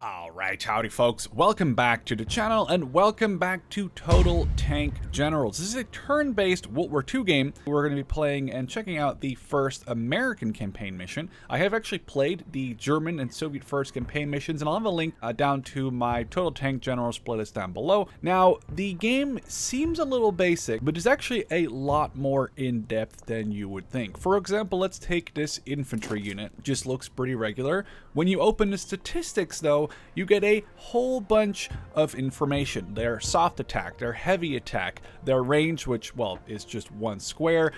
Alright, howdy folks, welcome back to the channel and welcome back to Total Tank Generals. This is a turn-based World War II game. We're going to be playing and checking out the first American campaign mission. I have actually played the German and Soviet first campaign missions, and I'll have a link down to my Total Tank Generals playlist down below. Now, the game seems a little basic, but it's actually a lot more in-depth than you would think. For example, let's take this infantry unit. Just looks pretty regular. When you open the statistics though, you get a whole bunch of information. Their soft attack, their heavy attack, their range, which, well, is just one square,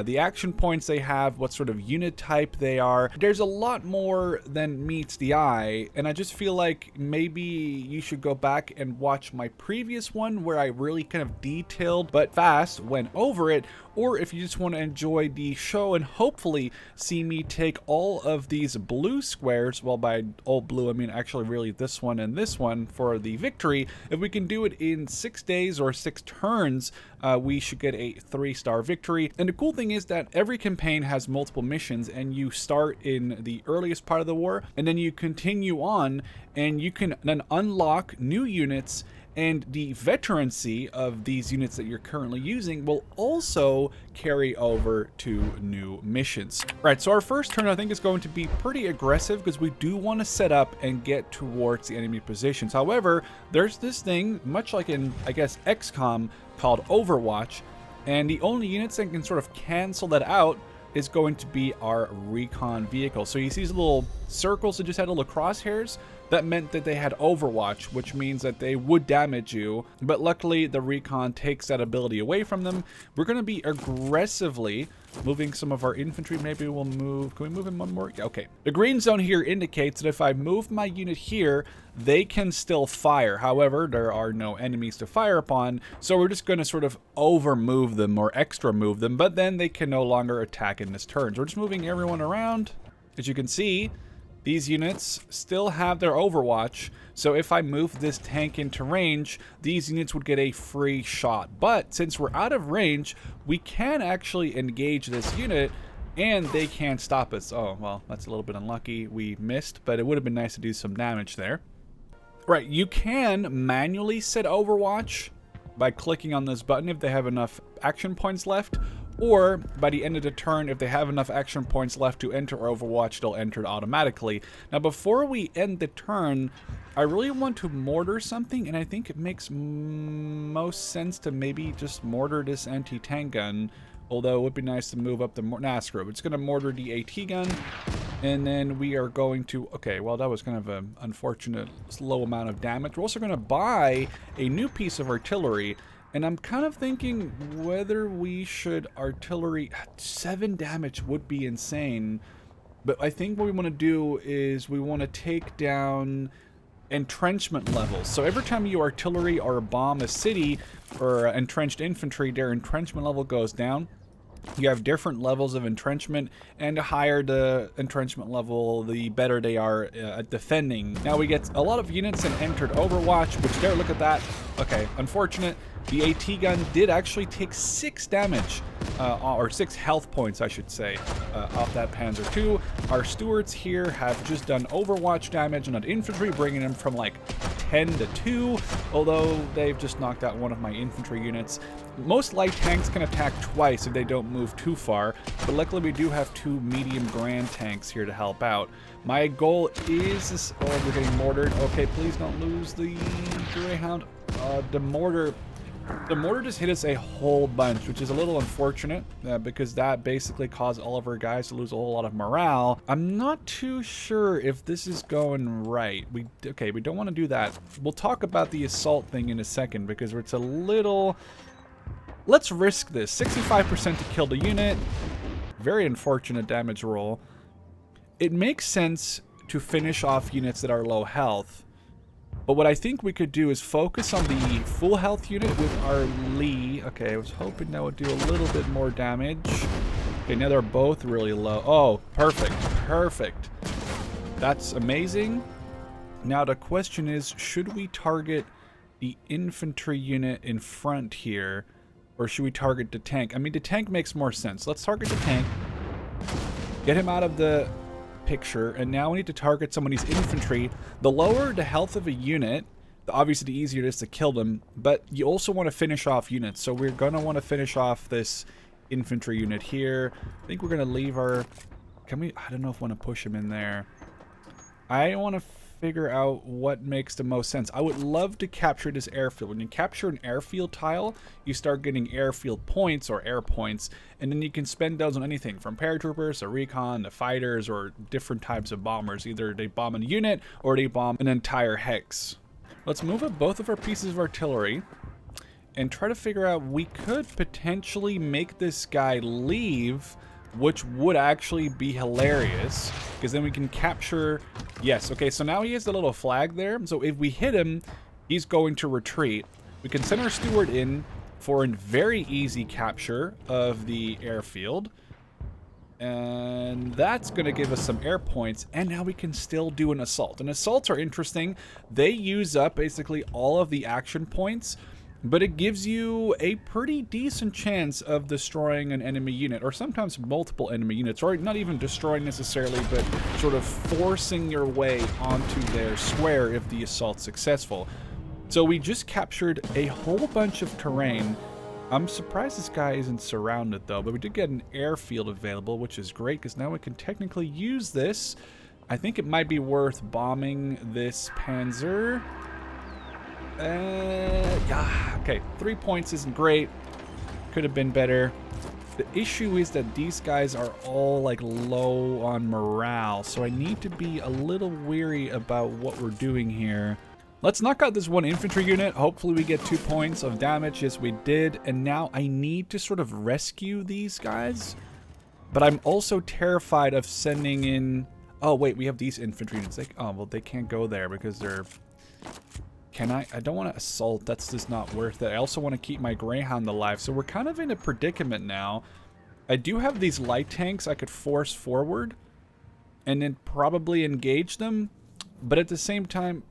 the action points they have, what sort of unit type they are. There's a lot more than meets the eye, and I just feel like maybe you should go back and watch my previous one where I really kind of detailed but fast went over it, or if you just want to enjoy the show and hopefully see me take all of these blue squares, well, by all blue I mean actually really this one and this one for the victory. If we can do it in 6 days or 6 turns, we should get a 3-star victory. And the cool thing is that every campaign has multiple missions, and you start in the earliest part of the war and then you continue on, and you can then unlock new units, and the veterancy of these units that you're currently using will also carry over to new missions. Right, so our first turn I think is going to be pretty aggressive because we do want to set up and get towards the enemy positions. However, there's this thing, much like in, I guess, XCOM, called Overwatch, and the only units that can sort of cancel that out is going to be our recon vehicle. So you see these little circles that just had little crosshairs? That meant that they had Overwatch, which means that they would damage you, but luckily the recon takes that ability away from them. We're going to be aggressively moving some of our infantry. Maybe we'll move, can we move in one more? Okay. The green zone here indicates that if I move my unit here, they can still fire. However, there are no enemies to fire upon, so we're just going to sort of over move them or extra move them, but then they can no longer attack in this turn. So we're just moving everyone around. As you can see, these units still have their Overwatch, so if I move this tank into range, these units would get a free shot. But since we're out of range, we can actually engage this unit, and they can't stop us. Oh, well, that's a little bit unlucky. We missed, but it would have been nice to do some damage there. Right, you can manually set Overwatch by clicking on this button if they have enough action points left, or by the end of the turn, if they have enough action points left to enter Overwatch, they'll enter it automatically. Now, before we end the turn, I really want to mortar something, and I think it makes most sense to maybe just mortar this anti-tank gun, although it would be nice to move up the... Nah, screw it. It's going to mortar the AT gun, and then we are going to... Okay, well, that was kind of an unfortunate low amount of damage. We're also going to buy a new piece of artillery, and I'm kind of thinking whether we should artillery... 7 damage would be insane. But I think what we want to do is we want to take down entrenchment levels. So every time you artillery or bomb a city or entrenched infantry, their entrenchment level goes down. You have different levels of entrenchment, and the higher the entrenchment level, the better they are at defending. Now we get a lot of units that entered Overwatch, which there, look at that. Okay, unfortunate. The AT gun did actually take 6 damage, or 6 health points, I should say, off that Panzer II. Our Stuarts here have just done Overwatch damage on that infantry, bringing them from like 10 to 2, although they've just knocked out one of my infantry units. Most light tanks can attack twice if they don't move too far, but luckily we do have 2 medium grand tanks here to help out. My goal is... Oh, we're getting mortared. Okay, please don't lose the Greyhound. The mortar just hit us a whole bunch, which is a little unfortunate, because that basically caused all of our guys to lose a whole lot of morale. I'm not too sure if this is going right. Okay, we don't want to do that. We'll talk about the assault thing in a second, because it's a little... Let's risk this. 65% to kill the unit. Very unfortunate damage roll. It makes sense to finish off units that are low health. But what I think we could do is focus on the full health unit with our Lee. Okay, I was hoping that would do a little bit more damage. Okay, now they're both really low. Oh, perfect. Perfect. That's amazing. Now the question is, should we target the infantry unit in front here, or should we target the tank? I mean, the tank makes more sense. Let's target the tank. Get him out of the picture, and now we need to target somebody's infantry. The lower the health of a unit, obviously the easier it is to kill them, but you also want to finish off units. So we're going to want to finish off this infantry unit here. I think we're going to leave our... Can we... I don't know if I want to push him in there. I want to figure out what makes the most sense. I would love to capture this airfield. When you capture an airfield tile, you start getting airfield points or air points, and then you can spend those on anything from paratroopers to recon to fighters or different types of bombers. Either they bomb a unit or they bomb an entire hex. Let's move up both of our pieces of artillery and try to figure out, we could potentially make this guy leave, which would actually be hilarious, because then we can capture... Yes, okay, so now he has the little flag there. So if we hit him, he's going to retreat. We can send our steward in for a very easy capture of the airfield. And that's going to give us some air points, and now we can still do an assault. And assaults are interesting. They use up basically all of the action points, but it gives you a pretty decent chance of destroying an enemy unit, or sometimes multiple enemy units, or not even destroying necessarily, but sort of forcing your way onto their square if the assault's successful. So we just captured a whole bunch of terrain. I'm surprised this guy isn't surrounded though, but we did get an airfield available, which is great because now we can technically use this. I think it might be worth bombing this Panzer. Yeah, okay, 3 points isn't great. Could have been better. The issue is that these guys are all like low on morale, so I need to be a little weary about what we're doing here. Let's knock out this one infantry unit. Hopefully we get 2 points of damage. Yes, we did. And now I need to sort of rescue these guys. But I'm also terrified of sending in... Oh, wait, we have these infantry units. Oh, well, they can't go there because they're... Can I? I don't want to assault. That's just not worth it. I also want to keep my Greyhound alive. So we're kind of in a predicament now. I do have these light tanks I could force forward and then probably engage them. But at the same time,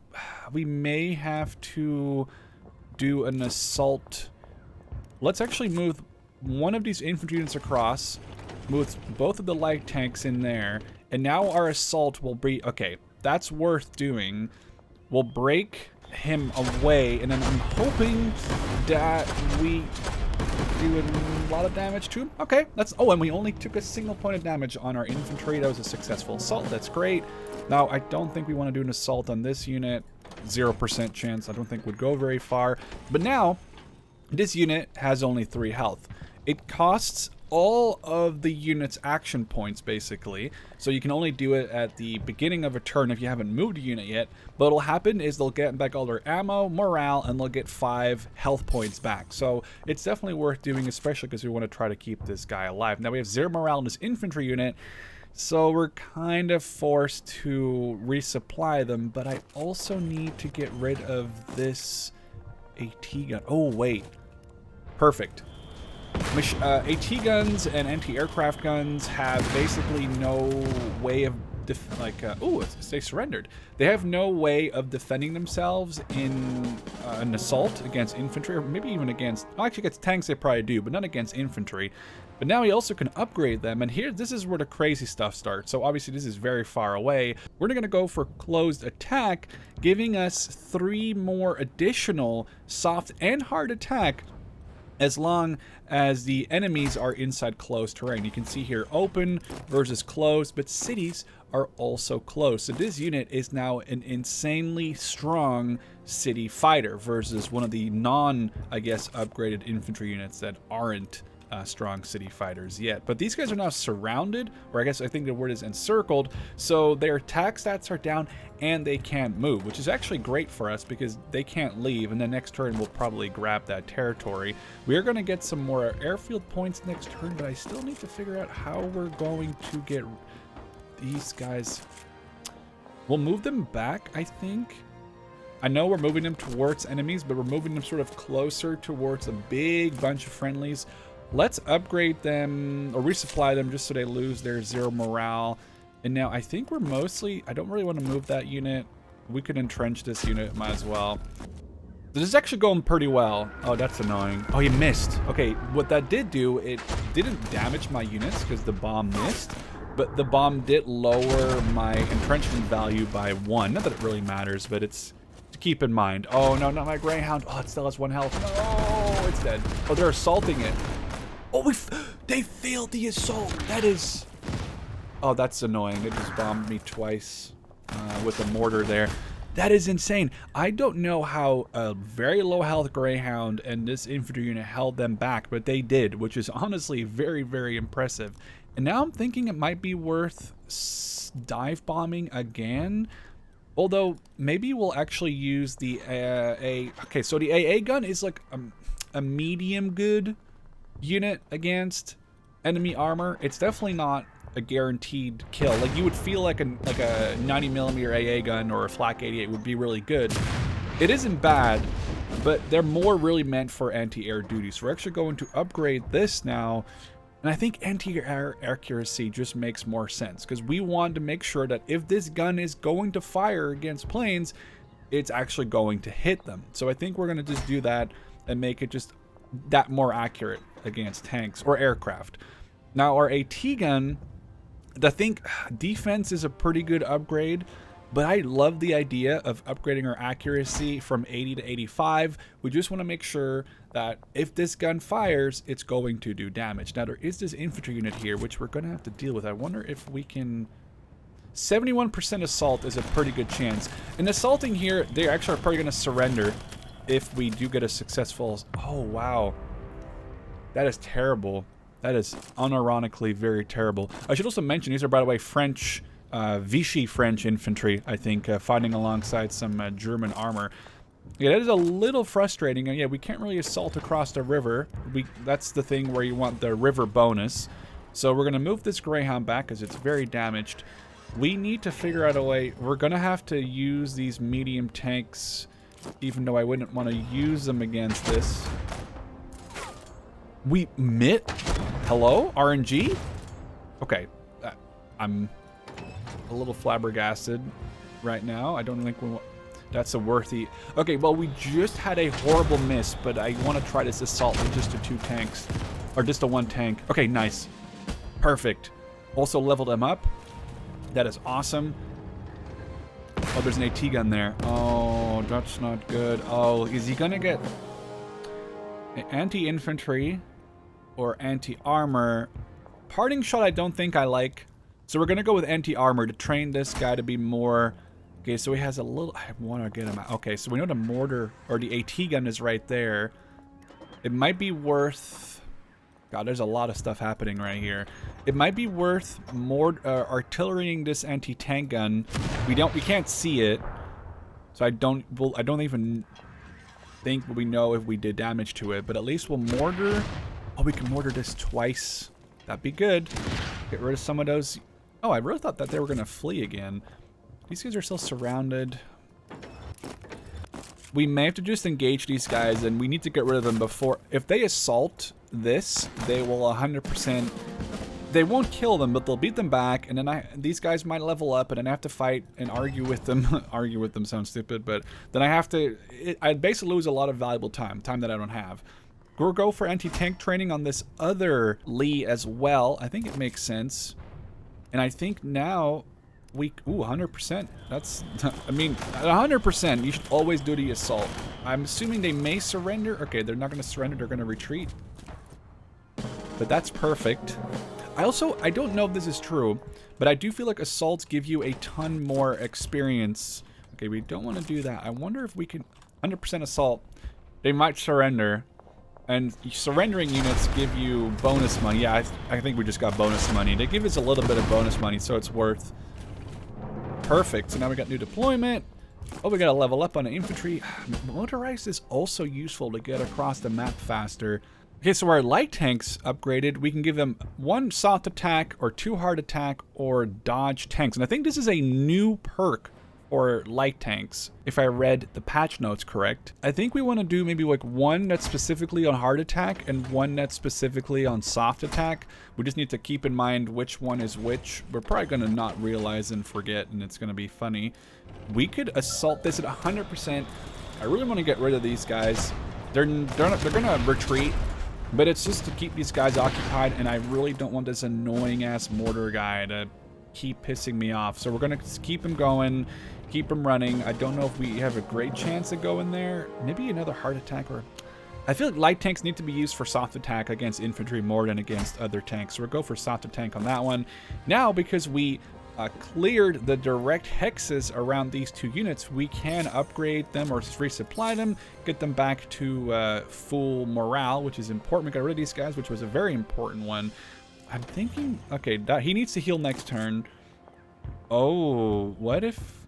we may have to do an assault. Let's actually move one of these infantry units across, move both of the light tanks in there, and now our assault will be... Okay, that's worth doing. We'll break him away, and then I'm hoping that we do a lot of damage to him. Okay, that's... Oh, and we only took a single point of damage on our infantry. That was a successful assault. That's great. Now, I don't think we want to do an assault on this unit. 0% chance. I don't think would go very far. But now, this unit has only 3 health. It costs all of the unit's action points, basically. So you can only do it at the beginning of a turn if you haven't moved a unit yet. But what'll happen is they'll get back all their ammo, morale, and they'll get 5 health points back. So it's definitely worth doing, especially because we want to try to keep this guy alive. Now we have 0 morale in this infantry unit, so we're kind of forced to resupply them. But I also need to get rid of this AT gun. Oh, wait. Perfect. AT guns and anti-aircraft guns have basically no way of they surrendered. They have no way of defending themselves in an assault against infantry, or maybe even against... Well, actually against tanks they probably do, but not against infantry. But now we also can upgrade them, and here, this is where the crazy stuff starts. So obviously this is very far away. We're going to go for closed attack, giving us 3 more additional soft and hard attack as long as the enemies are inside closed terrain. You can see here open versus closed, but cities are also closed. So this unit is now an insanely strong city fighter versus one of the I guess, upgraded infantry units that aren't strong city fighters yet. But these guys are now surrounded, or I think the word is encircled, so their attack stats are down and they can't move, which is actually great for us because they can't leave, and the next turn we'll probably grab that territory. We are going to get some more airfield points next turn, but I still need to figure out how we're going to get these guys. We'll move them back, I think. I know we're moving them towards enemies, but we're moving them sort of closer towards a big bunch of friendlies. Let's upgrade them or resupply them just so they lose their 0 morale. And now I think we're mostly... I don't really want to move that unit. We could entrench this unit, might as well. This is actually going pretty well. Oh, that's annoying. Oh, you missed. Okay, what that did do, it didn't damage my units because the bomb missed. but the bomb did lower my entrenchment value by 1. Not that it really matters, but it's to keep in mind. Oh no, not my Greyhound. Oh, it still has 1 health. No, it's dead. Oh, they're assaulting it. Oh, they failed the assault. That is... Oh, that's annoying. They just bombed me twice with a mortar there. That is insane. I don't know how a very low health Greyhound and this infantry unit held them back, but they did, which is honestly very, very impressive. And now I'm thinking it might be worth dive bombing again. Although, maybe we'll actually use the Okay, so the AA gun is like a medium good unit against enemy armor. It's definitely not a guaranteed kill. Like, you would feel like a 90mm AA gun or a Flak 88 would be really good. It isn't bad, but they're more really meant for anti-air duty. So we're actually going to upgrade this now. And I think anti-air accuracy just makes more sense, because we want to make sure that if this gun is going to fire against planes, it's actually going to hit them. So I think we're going to just do that and make it just that more accurate against tanks or aircraft. Now our AT gun, I think defense is a pretty good upgrade, but I love the idea of upgrading our accuracy from 80 to 85. We just want to make sure that if this gun fires, it's going to do damage. Now there is this infantry unit here, which we're going to have to deal with. I wonder if we can... 71% assault is a pretty good chance. And assaulting here, they actually are probably going to surrender if we do get a successful... Oh, wow. That is terrible. That is unironically very terrible. I should also mention these are, by the way, French, Vichy French infantry, I think, fighting alongside some German armor. Yeah, that is a little frustrating. And yeah, we can't really assault across the river. That's the thing where you want the river bonus. So we're going to move this Greyhound back because it's very damaged. We need to figure out a way. We're going to have to use these medium tanks, even though I wouldn't want to use them against this. We mit? Hello? RNG? Okay. I'm a little flabbergasted right now. I don't think that's a worthy... Okay, well, we just had a horrible miss, but I want to try this assault with just the 2 tanks. Or just the 1 tank. Okay, nice. Perfect. Also leveled them up. That is awesome. Oh, there's an AT gun there. Oh, that's not good. Oh, is he gonna get... anti-infantry or anti-armor? Parting shot I don't think I like, so we're gonna go with anti-armor to train this guy to be more... Okay, so he has a little... I want to get him out. Okay, so we know the mortar or the AT gun is right there. It might be worth... God, there's a lot of stuff happening right here. It might be worth more artillerying this anti-tank gun. We can't see it, so I don't even think we know if we did damage to it, but at least we'll mortar. Oh, we can mortar this twice. That'd be good. Get rid of some of those. Oh, I really thought that they were gonna flee again. These guys are still surrounded. We may have to just engage these guys, and we need to get rid of them before... If they assault this, they will 100%... They won't kill them, but they'll beat them back, and then these guys might level up, and then I have to fight and argue with them. Argue with them sounds stupid, but then I have to... I'd basically lose a lot of valuable time that I don't have. We'll go for anti-tank training on this other Lee as well. I think it makes sense. And I think now... Ooh, 100%. That's, I mean, 100%. You should always do the assault. I'm assuming they may surrender. Okay, they're not going to surrender. They're going to retreat. But that's perfect. I don't know if this is true, but I do feel like assaults give you a ton more experience. Okay, we don't want to do that. I wonder if we can 100% assault. They might surrender. And surrendering units give you bonus money. Yeah, I think we just got bonus money. They give us a little bit of bonus money, so it's worth... Perfect. So now we got new deployment. Oh, we got to level up on the infantry. Motorized is also useful to get across the map faster. Okay, so our light tanks upgraded. We can give them 1 soft attack or 2 hard attack or dodge tanks. And I think this is a new perk for light tanks, if I read the patch notes correct. I think we want to do maybe like 1 that's specifically on hard attack and 1 that's specifically on soft attack. We just need to keep in mind which one is which. We're probably going to not realize and forget, and it's going to be funny. We could assault this at 100%. I really want to get rid of these guys. They're going to retreat. But it's just to keep these guys occupied, and I really don't want this annoying-ass mortar guy to keep pissing me off. So we're going to keep him going, keep him running. I don't know if we have a great chance to go in there. Maybe another heart attack, or... I feel like light tanks need to be used for soft attack against infantry more than against other tanks. So we'll go for soft attack on that one. Now, because we cleared the direct hexes around these two units, we can upgrade them or resupply them, get them back to full morale, which is important. We got rid of these guys, which was a very important one. I'm thinking, okay, he needs to heal next turn. Oh, what if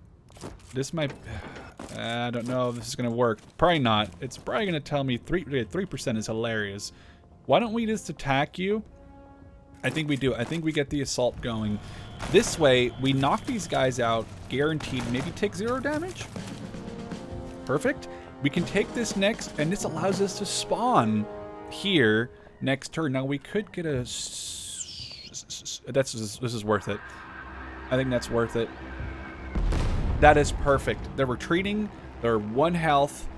this might... I don't know if this is going to work. Probably not. It's probably going to tell me 3% is hilarious. Why don't we just attack you? I think we do. I think we get the assault going. This way, we knock these guys out, guaranteed, maybe take 0 damage. Perfect. We can take this next, and this allows us to spawn here next turn. Now, we could get a... This is worth it. I think that's worth it. That is perfect. They're retreating. They're 1 health.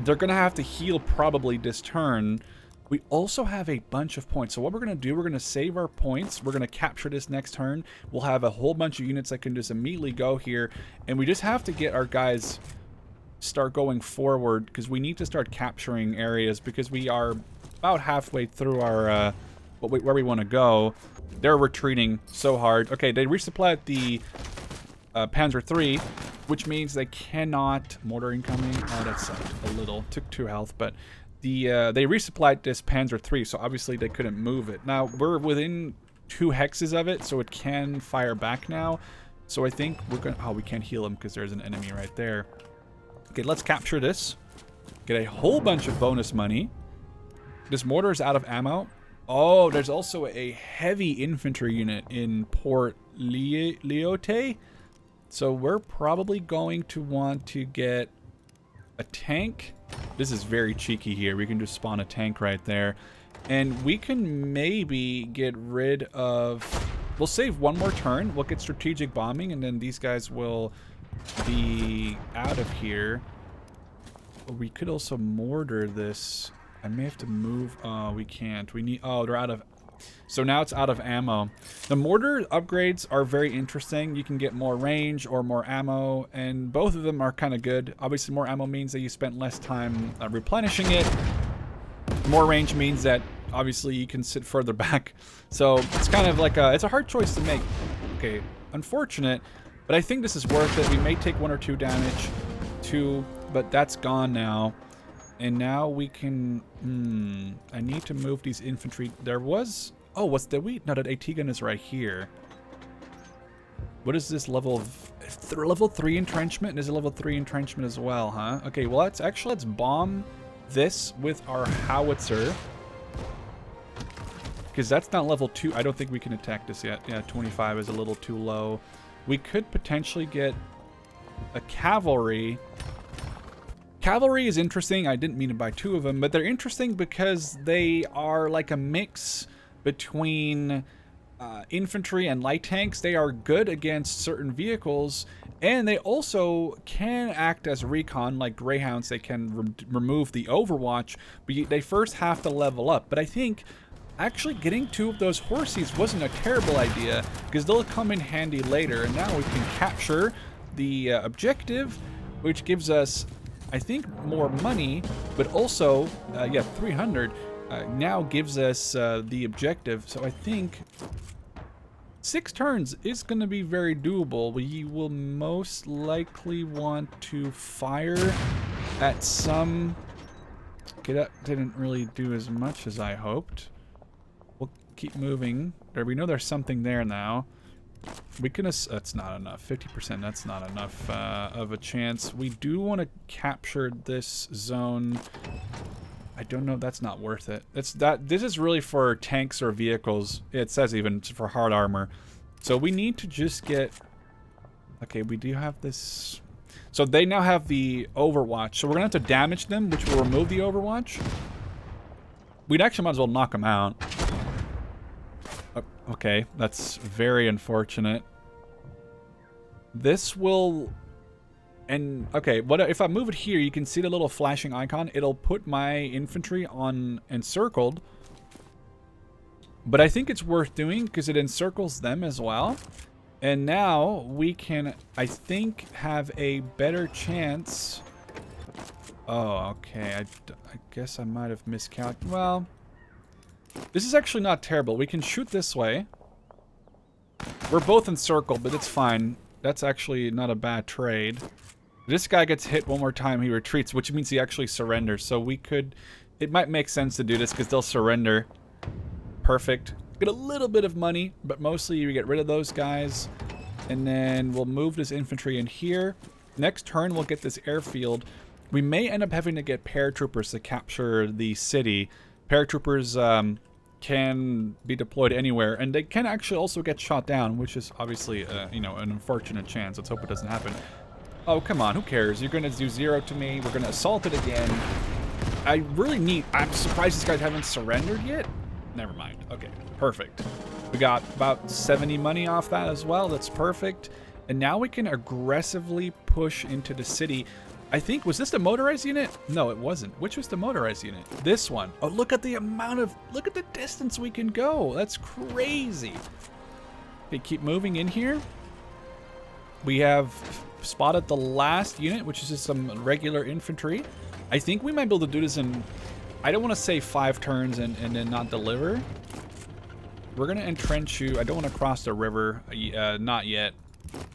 They're going to have to heal probably this turn. We also have a bunch of points. So what we're going to do, we're going to save our points. We're going to capture this next turn. We'll have a whole bunch of units that can just immediately go here. And we just have to get our guys start going forward, because we need to start capturing areas, because we are about halfway through our where we want to go. They're retreating so hard. Okay, they resupplied the Panzer III, which means they cannot... Mortar incoming. Oh, that sucked a little. Took 2 health, but they resupplied this Panzer III, so obviously they couldn't move it. Now, we're within 2 hexes of it, so it can fire back now. So I think we're going to... Oh, we can't heal him because there's an enemy right there. Okay, let's capture this. Get a whole bunch of bonus money. This mortar is out of ammo. Oh, there's also a heavy infantry unit in Port Lyote. So we're probably going to want to get a tank. This is very cheeky here. We can just spawn a tank right there. And we can maybe get rid of... We'll save 1 more turn. We'll get strategic bombing, and then these guys will be out of here. But we could also mortar this. I may have to move... Oh, we can't. We need... Oh, they're out of... So now it's out of ammo. The mortar upgrades are very interesting. You can get more range or more ammo, and both of them are kind of good. Obviously, more ammo means that you spent less time replenishing it. More range means that obviously you can sit further back. So it's kind of like it's a hard choice to make. Okay, unfortunate, but I think this is worth it. We may take 1 or 2 damage, but that's gone now. And now we can... I need to move these infantry. There was... Oh, what's the wheat? No, that AT gun is right here. What is this level of... Level 3 entrenchment? There's a level 3 entrenchment as well, huh? Okay, well, let's bomb this with our howitzer. Because that's not level 2. I don't think we can attack this yet. Yeah, 25 is a little too low. We could potentially get a cavalry... Cavalry is interesting. I didn't mean to buy 2 of them, but they're interesting because they are like a mix between infantry and light tanks. They are good against certain vehicles, and they also can act as recon, like Greyhounds. They can remove the overwatch, but they first have to level up. But I think actually getting 2 of those horses wasn't a terrible idea, because they'll come in handy later. And now we can capture the objective, which gives us... I think more money, but also, yeah, 300 now gives us the objective. So I think 6 turns is going to be very doable. We will most likely want to fire at some... Okay, that didn't really do as much as I hoped. We'll keep moving. There, we know there's something there now. We can... That's not enough. 50%, that's not enough of a chance. We do want to capture this zone. I don't know. That's not worth it. This is really for tanks or vehicles. It says even for hard armor. So we need to just get... Okay, we do have this... So they now have the overwatch. So we're going to have to damage them, which will remove the overwatch. We'd actually might as well knock them out. Okay, that's very unfortunate. This will And, okay, what if I move it here, you can see the little flashing icon. It'll put my infantry on encircled. But I think it's worth doing because it encircles them as well. And now we can, I think, have a better chance. Oh, okay. I guess I might have miscalculated. Well, this is actually not terrible. We can shoot this way. We're both encircled, but it's fine. That's actually not a bad trade. This guy gets hit one more time, he retreats, which means he actually surrenders. So we could, it might make sense to do this because they'll surrender. Perfect. Get a little bit of money, but mostly we get rid of those guys. And then we'll move this infantry in here. Next turn, we'll get this airfield. We may end up having to get paratroopers to capture the city. Paratroopers can be deployed anywhere, and they can actually also get shot down, which is obviously, you know, an unfortunate chance. Let's hope it doesn't happen. Oh, come on, who cares? You're gonna do 0 to me. We're gonna assault it again. I'm surprised these guys haven't surrendered yet. Never mind. Okay, perfect. We got about 70 money off that as well. That's perfect. And now we can aggressively push into the city. I think, was this the motorized unit? No, it wasn't. Which was the motorized unit? This one. Oh, look at the look at the distance we can go. That's crazy. Okay, keep moving in here. We have spotted the last unit, which is just some regular infantry. I think we might be able to do this in, I don't want to say 5 turns and then not deliver. We're going to entrench you. I don't want to cross the river. Not yet.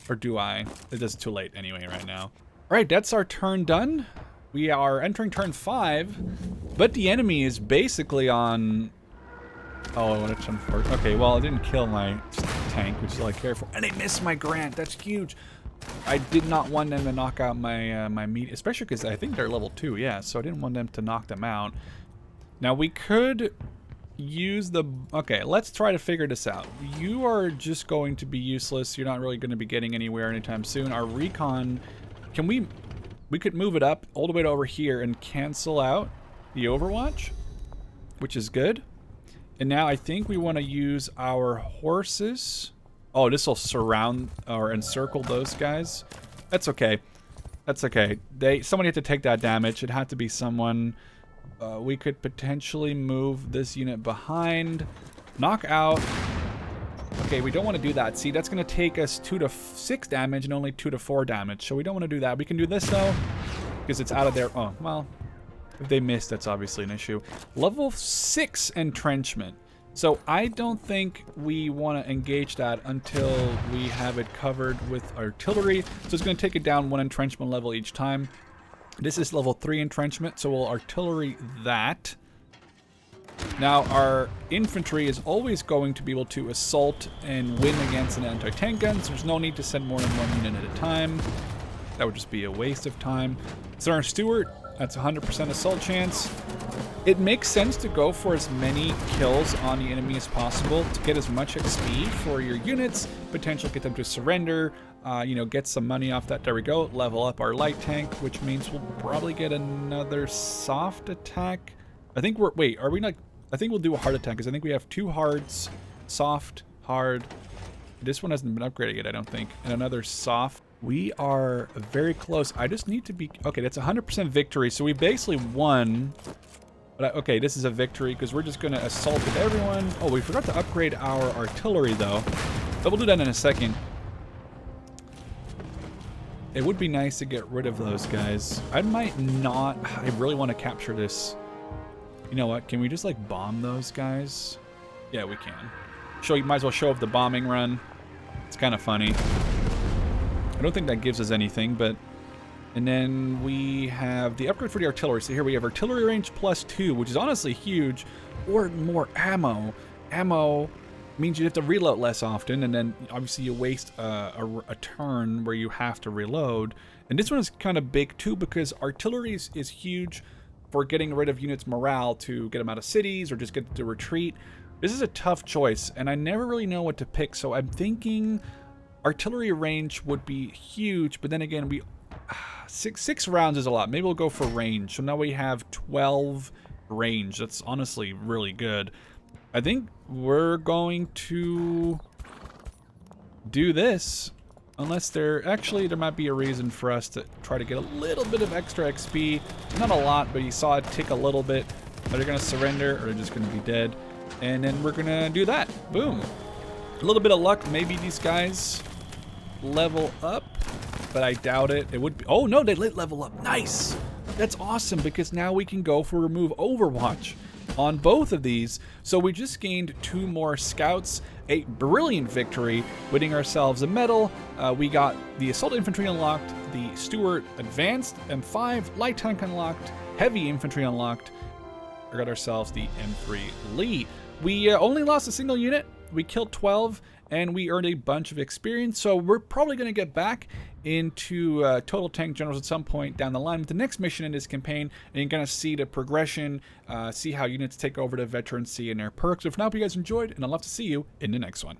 Or do I? It is too late anyway right now. All right, that's our turn done. We are entering turn 5, but the enemy is basically on... Oh, that's unfortunate. Okay, well, I didn't kill my tank, which is all I care for. And they missed my Grant. That's huge. I did not want them to knock out my my meat, especially because I think they're level 2, yeah, so I didn't want them to knock them out. Now, we could use the... Okay, let's try to figure this out. You are just going to be useless. You're not really going to be getting anywhere anytime soon. Our recon... Can we could move it up all the way to over here and cancel out the Overwatch, which is good. And now I think we want to use our horses. Oh, this will surround or encircle those guys. That's okay. That's okay. Somebody had to take that damage. It had to be someone. We could potentially move this unit behind. Knock out. Okay, we don't want to do that. See, that's going to take us 2 to 6 damage and only 2 to 4 damage. So we don't want to do that. We can do this, though, because it's out of there. Oh, well, if they miss, that's obviously an issue. Level 6 entrenchment. So I don't think we want to engage that until we have it covered with artillery. So it's going to take it down 1 entrenchment level each time. This is level 3 entrenchment, so we'll artillery that. Now, our infantry is always going to be able to assault and win against an anti-tank gun, so there's no need to send more than 1 unit at a time. That would just be a waste of time. So our Stewart, that's 100% assault chance. It makes sense to go for as many kills on the enemy as possible to get as much XP for your units, potentially get them to surrender, you know, get some money off that. There we go. Level up our light tank, which means we'll probably get another soft attack. I think we're, wait, are we not? I think we'll do a hard attack because I think we have 2 hards, soft, hard. This one hasn't been upgraded yet, I don't think. And another soft. We are very close. I just need to be, okay, that's 100% victory. So we basically won. But okay, this is a victory because we're just going to assault with everyone. Oh, we forgot to upgrade our artillery though. But we'll do that in a second. It would be nice to get rid of those guys. I might not, I really want to capture this. You know what? Can we just like bomb those guys? Yeah, we can. You might as well show off the bombing run. It's kind of funny. I don't think that gives us anything, but... And then we have the upgrade for the artillery. So here we have artillery range +2, which is honestly huge. Or more ammo. Ammo means you have to reload less often, and then obviously you waste a turn where you have to reload. And this one is kind of big too, because artillery is huge for getting rid of units' morale to get them out of cities or just get them to retreat. This is a tough choice, and I never really know what to pick, so I'm thinking artillery range would be huge, but then again, six rounds is a lot. Maybe we'll go for range. So now we have 12 range. That's honestly really good. I think we're going to do this. Unless there might be a reason for us to try to get a little bit of extra XP. Not a lot, but you saw it tick a little bit. Are they gonna surrender or they're just gonna be dead? And then we're gonna do that. Boom. A little bit of luck, maybe these guys level up, but I doubt it. It would be, oh no, they lit level up. Nice. That's awesome because now we can go for remove Overwatch on both of these. So we just gained 2 more scouts, a brilliant victory, winning ourselves a medal. We got the assault infantry unlocked, the Stuart advanced, M5 light tank unlocked, heavy infantry unlocked. We got ourselves the M3 Lee. We only lost a single unit. We killed 12 and we earned a bunch of experience. So we're probably going to get back into Total Tank Generals at some point down the line with the next mission in this campaign, and you're going to see the progression, see how units take over the veterancy and their perks. So for now, hope you guys enjoyed, and I'd love to see you in the next one.